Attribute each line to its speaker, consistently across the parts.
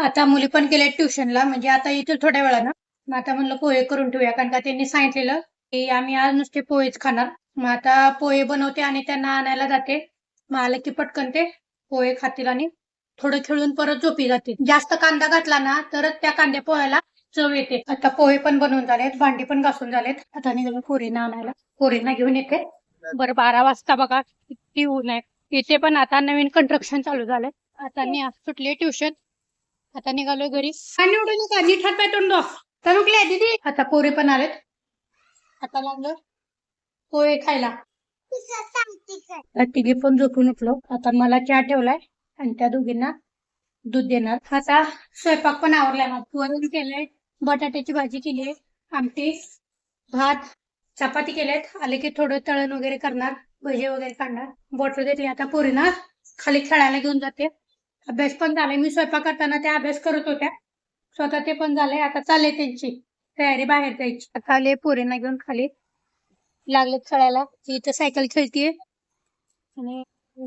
Speaker 1: आता मुली पण गेल्या ट्युशनला, म्हणजे आता येतील थोड्या वेळानं. मग आता म्हणलं पोहे करून ठेवूया, कारण का त्यांनी सांगितलेलं की आम्ही आज नुसते पोहेच खाणार. मग आता पोहे बनवते आणि त्यांना आणायला जाते. मग आलं की पटकन ते पोहे खातील आणि थोडं खेळून परत झोपी जातील. जास्त कांदा घातला ना तरच त्या कांद्या पोह्याला चव येते. आता पोहे पण बनवून झालेत, भांडी पण घासून झालेत. आता निघालो पोरींना आणायला. पोरींना घेऊन येते. बरं 12 वाजता बघा किती ऊन आहे. इथे पण आता नवीन कंस्ट्रक्शन चालू झालंय. आता सुटली ट्युशन. आता निघालोय घरी. काय निवडू नका, नीट हात पाय तोंड धुवा. दीदी आता पोरे पण आलेत. आता लागलं पोहे खायला. तिघी पण झोपून उठलो. आता मला चहा ठेवलाय आणि त्या दोघींना दूध देणार. आता स्वयंपाक पण आवरलाय. वरण केलंय, बटाट्याची भाजी केलीये, आमटी, भात, चपाती केलेत. आले की थोडं तळण वगैरे करणार, भजे वगैरे काढणार. बॉटल घेतली. आता पोरींना खाली खेळायला घेऊन जाते. अभ्यास पण झालाय. मी स्वयंपाक करताना त्या अभ्यास करत होत्या. स्वतः ते पण झाले. आता चालले त्यांची तयारी बाहेर जायची. आता आले पोरींना घेऊन खाली. लागले खेळायला. इथं सायकल खेळतीये आणि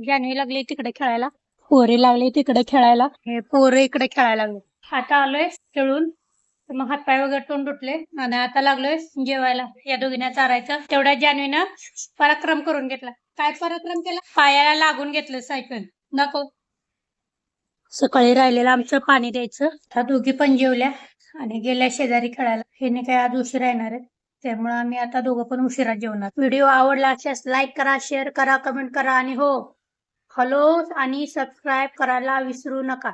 Speaker 1: जान्हवी लागली तिकडे खेळायला. पोरे लागले तिकडे खेळायला. हे पोरं इकडे खेळायला लागले. आता आलोय खेळून. मग हातपाय वगैरे तोंड उठले आणि आता लागलोय जेवायला. या दोघींना चारायचं. तेवढ्या जान्हवीनं पराक्रम करून घेतला. काय पराक्रम केला? पायाला लागून घेतलं सायकल. नको. सकाळी राहिलेलं आमचं पाणी द्यायचं. त्या दोघी पण जेवल्या आणि गेल्या शेजारी खेळायला. हे नाही काय आज उशिरा येणार आहे, त्यामुळे आम्ही आता दोघं पण उशिरा जेवणार. व्हिडिओ आवडला असल्यास लाईक करा, शेअर करा, कमेंट करा आणि हो, फॉलो आणि सबस्क्राईब करायला विसरू नका.